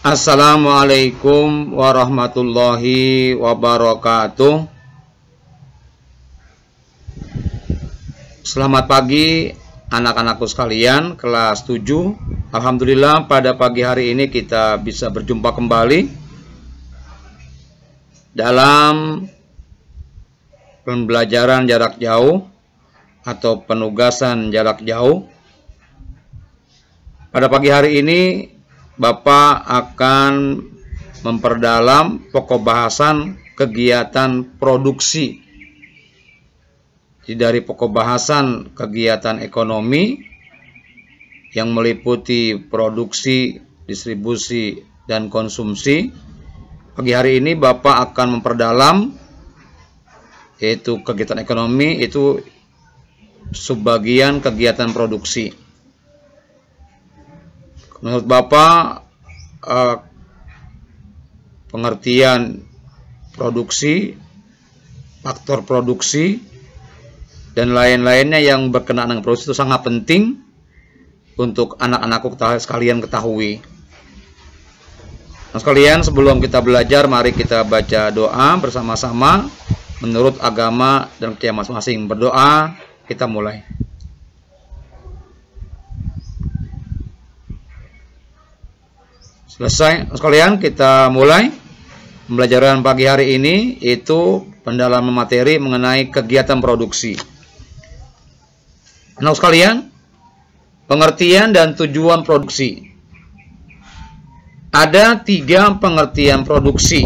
Assalamualaikum warahmatullahi wabarakatuh. Selamat pagi anak-anakku sekalian kelas 7. Alhamdulillah pada pagi hari ini kita bisa berjumpa kembali dalam pembelajaran jarak jauh atau penugasan jarak jauh. Pada pagi hari ini Bapak akan memperdalam pokok bahasan kegiatan produksi. Jadi dari pokok bahasan kegiatan ekonomi yang meliputi produksi, distribusi, dan konsumsi. Pagi hari ini Bapak akan memperdalam yaitu kegiatan ekonomi itu subbagian kegiatan produksi. Menurut Bapak, pengertian produksi, faktor produksi, dan lain-lainnya yang berkenaan dengan produksi itu sangat penting untuk anak-anakku sekalian ketahui. Nah sekalian, sebelum kita belajar, mari kita baca doa bersama-sama menurut agama dan kepercayaan masing-masing. Berdoa, kita mulai. Selesai sekalian, kita mulai pembelajaran pagi hari ini, yaitu pendalaman materi mengenai kegiatan produksi. Anak sekalian, pengertian dan tujuan produksi. Ada 3 pengertian produksi.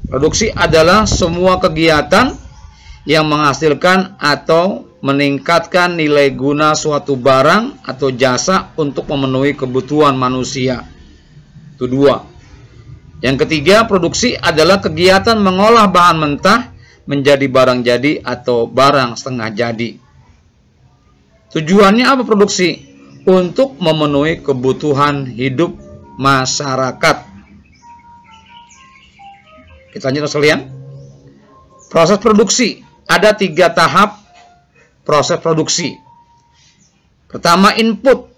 Produksi adalah semua kegiatan yang menghasilkan atau meningkatkan nilai guna suatu barang atau jasa untuk memenuhi kebutuhan manusia. Itu 2. Yang ketiga, produksi adalah kegiatan mengolah bahan mentah menjadi barang jadi atau barang setengah jadi. Tujuannya apa produksi? Untuk memenuhi kebutuhan hidup masyarakat. Kita lanjut sekalian. Proses produksi. Ada 3 tahap proses produksi. Pertama input,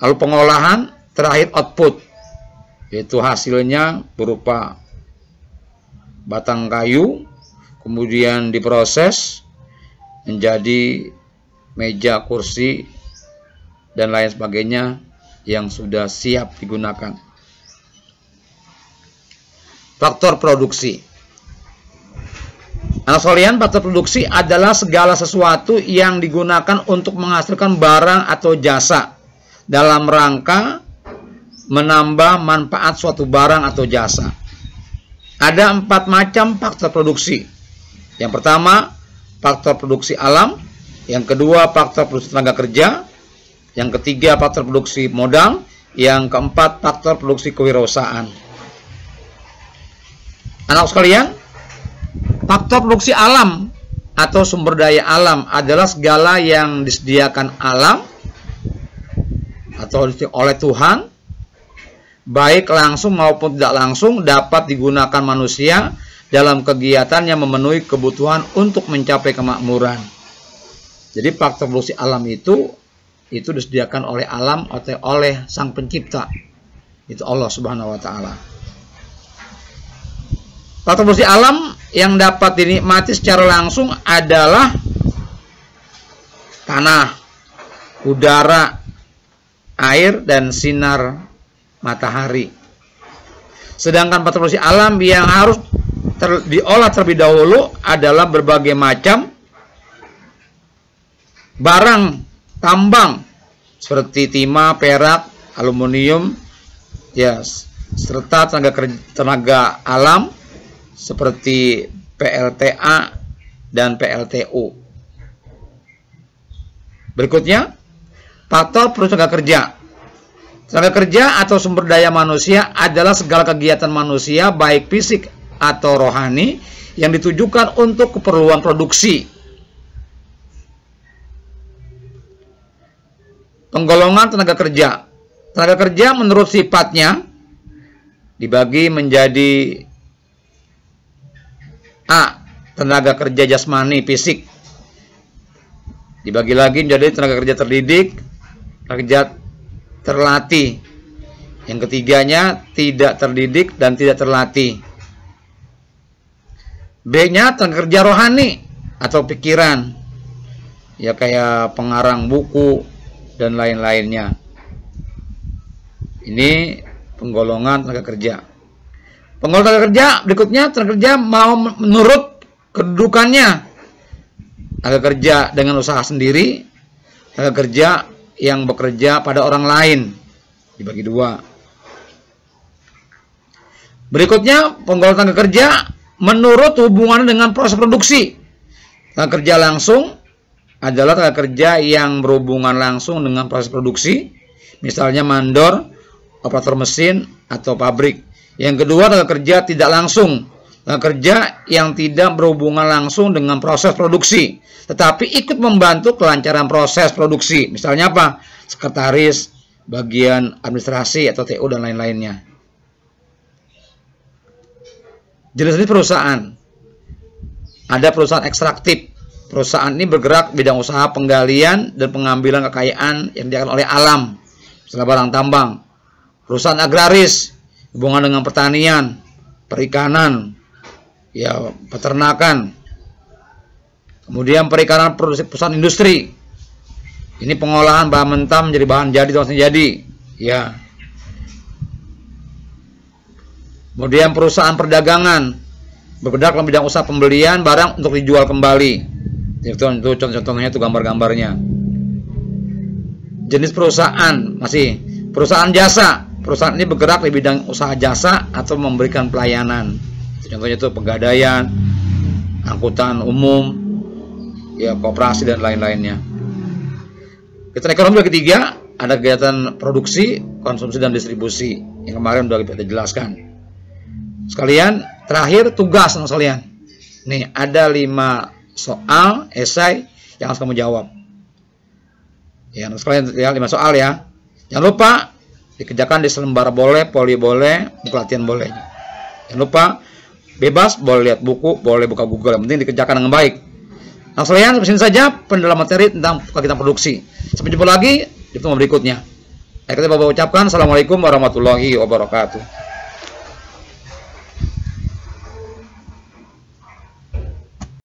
lalu pengolahan, terakhir output. Yaitu hasilnya berupa batang kayu, kemudian diproses menjadi meja, kursi, dan lain sebagainya yang sudah siap digunakan. Faktor produksi. Anak sekalian, faktor produksi adalah segala sesuatu yang digunakan untuk menghasilkan barang atau jasa dalam rangka menambah manfaat suatu barang atau jasa. Ada 4 macam faktor produksi. Yang pertama, faktor produksi alam. Yang kedua, faktor produksi tenaga kerja. Yang ketiga, faktor produksi modal. Yang keempat, faktor produksi kewirausahaan. Anak sekalian, faktor produksi alam atau sumber daya alam adalah segala yang disediakan alam atau oleh Tuhan, baik langsung maupun tidak langsung, dapat digunakan manusia dalam kegiatannya memenuhi kebutuhan untuk mencapai kemakmuran. Jadi faktor produksi alam itu disediakan oleh alam atau oleh Sang Pencipta. Itu Allah Subhanahu wa taala. Faktor produksi alam yang dapat dinikmati secara langsung adalah tanah, udara, air, dan sinar matahari. Sedangkan faktor produksi alam yang harus diolah terlebih dahulu adalah berbagai macam barang tambang seperti timah, perak, aluminium, serta tenaga alam seperti PLTA dan PLTU. Berikutnya, faktor produksi tenaga kerja. Tenaga kerja atau sumber daya manusia adalah segala kegiatan manusia baik fisik atau rohani yang ditujukan untuk keperluan produksi. Penggolongan tenaga kerja. Tenaga kerja menurut sifatnya dibagi menjadi A. Tenaga kerja jasmani fisik. Dibagi lagi menjadi tenaga kerja terdidik, tenaga kerja terlatih. Yang ketiganya, tidak terdidik dan tidak terlatih. B-nya, tenaga kerja rohani atau pikiran. Ya kayak pengarang buku dan lain-lainnya. Ini penggolongan tenaga kerja. Penggolongan tenaga kerja berikutnya, tenaga kerja mau menurut kedudukannya. Tenaga kerja dengan usaha sendiri, tenaga kerja yang bekerja pada orang lain, dibagi dua. Berikutnya, penggolongan tenaga kerja menurut hubungannya dengan proses produksi. Tenaga kerja langsung adalah tenaga kerja yang berhubungan langsung dengan proses produksi, misalnya mandor, operator mesin, atau pabrik. Yang kedua, tenaga kerja tidak langsung, tenaga kerja yang tidak berhubungan langsung dengan proses produksi, tetapi ikut membantu kelancaran proses produksi. Misalnya apa? Sekretaris, bagian administrasi, atau TU, dan lain-lainnya. Jenis perusahaan. Ada perusahaan ekstraktif. Perusahaan ini bergerak bidang usaha penggalian dan pengambilan kekayaan yang dilakukan oleh alam, misalnya barang tambang. Perusahaan agraris, hubungan dengan pertanian, perikanan, ya peternakan. Kemudian perikanan, perusahaan industri. Ini pengolahan bahan mentah menjadi bahan jadi atau jadi, ya. Kemudian perusahaan perdagangan, bergerak dalam bidang usaha pembelian barang untuk dijual kembali. Itu contoh-contohnya itu gambar-gambarnya. Jenis perusahaan masih perusahaan jasa. Perusahaan ini bergerak di bidang usaha jasa atau memberikan pelayanan. Contohnya itu pegadaian, angkutan umum, ya koperasi dan lain-lainnya. Kegiatan ekonomi ketiga, ada kegiatan produksi, konsumsi dan distribusi yang kemarin sudah kita jelaskan. Sekalian, terakhir tugas sekalian. Nih, ada 5 soal esai yang harus kamu jawab. Ya, sekalian ya 5 soal ya. Jangan lupa dikerjakan di selembar boleh, poli boleh, buku latihan boleh. Jangan lupa bebas, boleh lihat buku, boleh buka Google. Yang penting dikerjakan dengan baik. Nah, sekalian, sampai sini saja pendalaman materi tentang kegiatan produksi. Sampai jumpa lagi di pertemuan berikutnya. Saya ucapkan assalamualaikum warahmatullahi wabarakatuh.